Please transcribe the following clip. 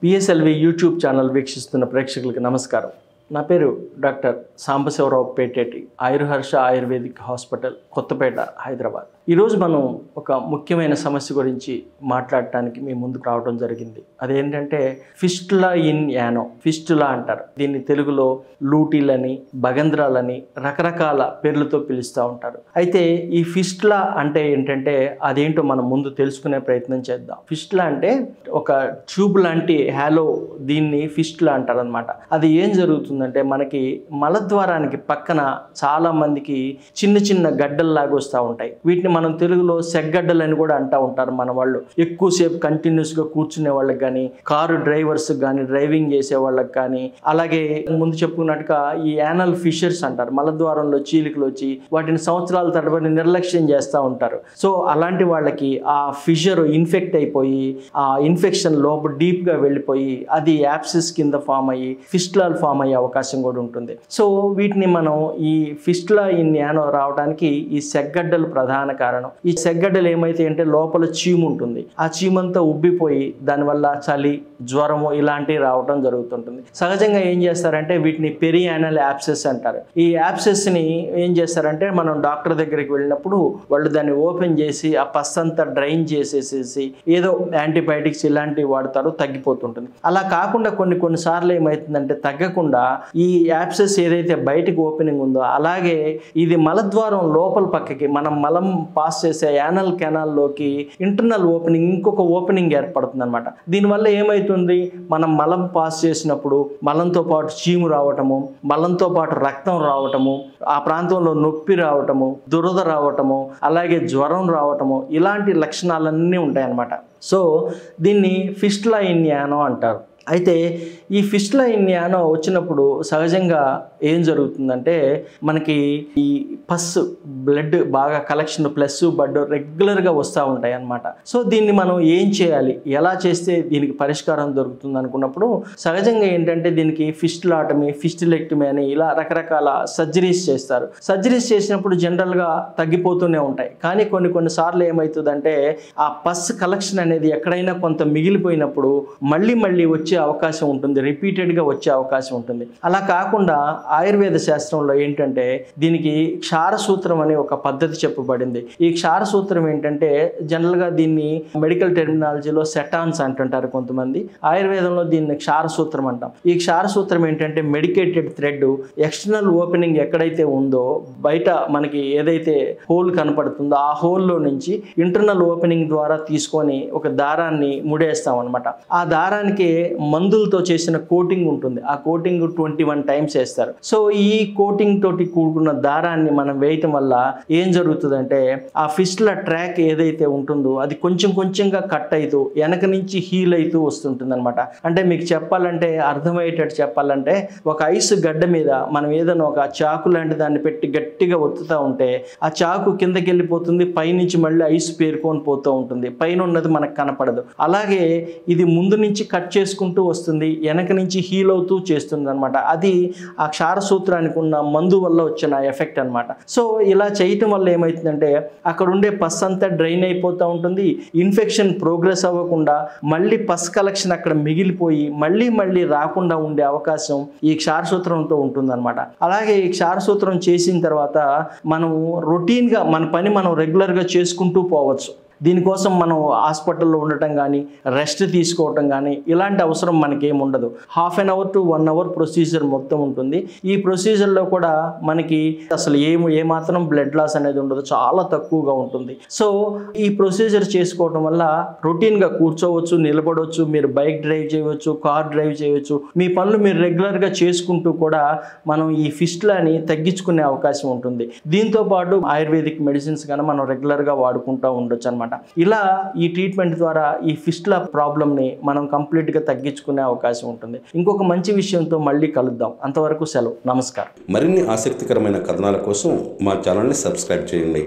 PSLV YouTube channel వీక్షిస్తున్న ప్రేక్షకులకు నమస్కారం. నా పేరు doctor Sambasivarao Peteti, Ayurharsha ayurvedic hospital, Kothapeta, Hyderabad. ఈరోజు మనం ఒక ముఖ్యమైన సమస్య గురించి మాట్లాడటానికి మీ ముందుకు రావడం జరిగింది. అదేంటంటే ఫిస్టులా ఇన్ యానో. ఫిస్టులా అంటారు దీన్ని, తెలుగులో లూటీలని, భగంధ్రాలని రకరకాల పేర్లతో పిలుస్తూ ఉంటారు. అయితే ఈ ఫిస్టులా అంటే ఏంటంటే అదేంటో మనం ముందు తెలుసుకునే ప్రయత్నం చేద్దాం. ఫిస్టులా అంటే ఒక ట్యూబ్ లాంటి హ్యాలో, దీన్ని ఫిస్టులా అంటారు అనమాట. అది ఏం జరుగుతుందంటే మనకి మలద్వారానికి పక్కన చాలా మందికి చిన్న చిన్న గడ్డల్లాగా వస్తూ ఉంటాయి. వీటిని మనం తెలుగులో సెగ్గడ్డలు అని కూడా అంటూ ఉంటారు మన వాళ్ళు. ఎక్కువసేపు కంటిన్యూస్గా కూర్చునే వాళ్ళకి కానీ, కారు డ్రైవర్స్ కానీ, డ్రైవింగ్ చేసే వాళ్ళకి కానీ, అలాగే ముందు చెప్పుకున్నట్టుగా ఈ యానల్ ఫిషర్స్ అంటారు, మలద్వారంలో చీలికలు వచ్చి వాటిని సంవత్సరాల తరబడి నిర్లక్ష్యం చేస్తూ ఉంటారు. సో అలాంటి వాళ్ళకి ఆ ఫిషర్ ఇన్ఫెక్ట్ అయిపోయి, ఆ ఇన్ఫెక్షన్ లోపల డీప్గా వెళ్ళిపోయి అది యాప్సిస్ కింద ఫామ్ అయ్యి ఫిస్టులాలు ఫామ్ అయ్యే అవకాశం కూడా ఉంటుంది. సో వీటిని మనం ఈ ఫిస్టులా ఇన్ యానో రావడానికి ఈ సెగ్గడ్డలు ప్రధాన కారణం. ఈ సెగ్గడ్డలు ఏమైతే అంటే లోపల చీము ఉంటుంది, ఆ చీమంతా ఉబ్బిపోయి దానివల్ల చలి, జ్వరము ఇలాంటివి రావడం జరుగుతుంటుంది. సహజంగా ఏం చేస్తారంటే వీటిని పెరియానల్ యాప్సెస్ అంటారు. ఈ యాప్సెస్ ని ఏం చేస్తారంటే మనం డాక్టర్ దగ్గరికి వెళ్ళినప్పుడు వాళ్ళు దాన్ని ఓపెన్ చేసి ఆ పస్ అంతా డ్రైన్ చేసేసేసి ఏదో యాంటీబయాటిక్స్ ఇలాంటివి వాడతారు, తగ్గిపోతుంటుంది. అలా కాకుండా కొన్నిసార్లు ఏమవుతుందంటే తగ్గకుండా ఈ యాప్సెస్ ఏదైతే బయటకు ఓపెనింగ్ ఉందో అలాగే ఇది మలద్వారం లోపల పక్కకి మనం మలం పాస్ చేసే యానల్ కెనాల్లోకి ఇంటర్నల్ ఓపెనింగ్, ఇంకొక ఓపెనింగ్ ఏర్పడుతుంది అనమాట. దీనివల్ల ఏమవుతుంది, మనం మలం పాస్ చేసినప్పుడు మలంతో పాటు చీము రావటము, మలంతో పాటు రక్తం రావటము, ఆ ప్రాంతంలో నొప్పి రావటము, దురద రావటము, అలాగే జ్వరం రావటము, ఇలాంటి లక్షణాలన్నీ ఉంటాయన్నమాట. సో దీన్ని ఫిస్టులా ఇన్ యానో అంటారు. అయితే ఈ ఫిస్టులా ఇన్ యానో వచ్చినప్పుడు సహజంగా ఏం జరుగుతుందంటే మనకి ఈ పస్ బ్లడ్ బాగా కలెక్షన్ ప్లస్ బడ్ రెగ్యులర్గా వస్తూ ఉంటాయి అన్నమాట. సో దీన్ని మనం ఏం చేయాలి, ఎలా చేస్తే దీనికి పరిష్కారం దొరుకుతుంది అనుకున్నప్పుడు సహజంగా ఏంటంటే దీనికి ఫిస్టులాటమీ, ఫిస్టులెక్టమీ అని ఇలా రకరకాల సర్జరీస్ చేస్తారు. సర్జరీస్ చేసినప్పుడు జనరల్గా తగ్గిపోతూనే ఉంటాయి. కానీ కొన్నిసార్లు ఏమవుతుందంటే ఆ పస్ కలెక్షన్ అనేది ఎక్కడైనా కొంత మిగిలిపోయినప్పుడు మళ్ళీ వచ్చే అవకాశం ఉంటుంది, రిపీటెడ్గా వచ్చే అవకాశం ఉంటుంది. అలా కాకుండా ఆయుర్వేద శాస్త్రంలో ఏంటంటే దీనికి క్షారసూత్రం అనే ఒక పద్ధతి చెప్పబడింది. ఈ క్షారసూత్రం ఏంటంటే జనరల్గా దీన్ని మెడికల్ టెర్మినాలజీలో సెటాన్స్ అంటుంటారు కొంతమంది, ఆయుర్వేదంలో దీన్ని క్షారసూత్రం అంటాం. ఈ క్షారసూత్రం ఏంటంటే మెడికేటెడ్ థ్రెడ్ ఎక్స్టర్నల్ ఓపెనింగ్ ఎక్కడైతే ఉందో, బయట మనకి ఏదైతే హోల్ కనపడుతుందో ఆ హోల్లో నుంచి ఇంటర్నల్ ఓపెనింగ్ ద్వారా తీసుకొని ఒక దారాన్ని ముడేస్తాం అనమాట. ఆ దారానికి మందులతో చేసిన కోటింగ్ ఉంటుంది, ఆ కోటింగ్ 21 టైమ్స్ వేస్తారు. సో ఈ కోటింగ్ తోటి కూడుకున్న దారాన్ని మనం వేయటం వల్ల ఏం జరుగుతుందంటే ఆ ఫిస్టులా ట్రాక్ ఏదైతే ఉంటుందో అది కొంచెంగా కట్ అవుతూ వెనక నుంచి హీల్ అవుతూ వస్తుంటుంది అనమాట. అంటే మీకు చెప్పాలంటే, అర్థమయ్యేటట్టు చెప్పాలంటే, ఒక ఐస్ గడ్డ మీద మనం ఏదైనా ఒక చాకు లాంటి దాన్ని పెట్టి గట్టిగా ఒత్తుతూ ఉంటే ఆ చాకు కిందకి వెళ్ళిపోతుంది, పైనుంచి మళ్ళీ ఐస్ పేరుకొని పోతూ ఉంటుంది, పైన ఉన్నది మనకు కనపడదు. అలాగే ఇది ముందు నుంచి కట్ చేసుకుంటూ వస్తుంది, వెనక నుంచి హీల్ అవుతూ చేస్తుంది అనమాట. అది ఆ క్షారసూత్రానికి ఉన్న మందు వల్ల వచ్చిన ఎఫెక్ట్ అనమాట. సో ఇలా చేయటం వల్ల ఏమవుతుందంటే అక్కడ ఉండే పస్ అంతా డ్రైన్ అయిపోతూ ఉంటుంది, ఇన్ఫెక్షన్ ప్రోగ్రెస్ అవ్వకుండా మళ్ళీ పస్ కలెక్షన్ అక్కడ మిగిలిపోయి మళ్ళీ రాకుండా ఉండే అవకాశం ఈ క్షారసూత్రంతో ఉంటుందన్నమాట. అలాగే ఈ క్షారసూత్రం చేసిన తర్వాత మనం రొటీన్గా మన పని మనం రెగ్యులర్గా చేసుకుంటూ పోవచ్చు. దీనికోసం మనం హాస్పిటల్లో ఉండటం కానీ, రెస్ట్ తీసుకోవటం కానీ ఇలాంటి అవసరం మనకేం ఉండదు. 1/2 అవర్ to 1 అవర్ ప్రొసీజర్ మొత్తం ఉంటుంది. ఈ ప్రొసీజర్లో కూడా మనకి అసలు ఏమాత్రం బ్లడ్ లాస్ అనేది ఉండదు, చాలా తక్కువగా ఉంటుంది. సో ఈ ప్రొసీజర్ చేసుకోవటం వల్ల రొటీన్గా కూర్చోవచ్చు, నిలబడవచ్చు, మీరు బైక్ డ్రైవ్ చేయవచ్చు, కార్ డ్రైవ్ చేయవచ్చు, మీ పనులు మీరు రెగ్యులర్గా చేసుకుంటూ కూడా మనం ఈ ఫిస్టులాని తగ్గించుకునే అవకాశం ఉంటుంది. దీంతో పాటు ఆయుర్వేదిక్ మెడిసిన్స్ కానీ మనం రెగ్యులర్గా వాడుకుంటూ ఉండొచ్చు అనమాట. ఇలా ఈ ట్రీట్మెంట్ ద్వారా ఈ ఫిస్టులా ప్రాబ్లమ్ని మనం కంప్లీట్గా తగ్గించుకునే అవకాశం ఉంటుంది. ఇంకొక మంచి విషయంతో మళ్ళీ కలుద్దాం. అంతవరకు సెలవు, నమస్కారం. మరిన్ని ఆసక్తికరమైన కథనాల కోసం మా ఛానల్ని సబ్స్క్రైబ్ చేయండి.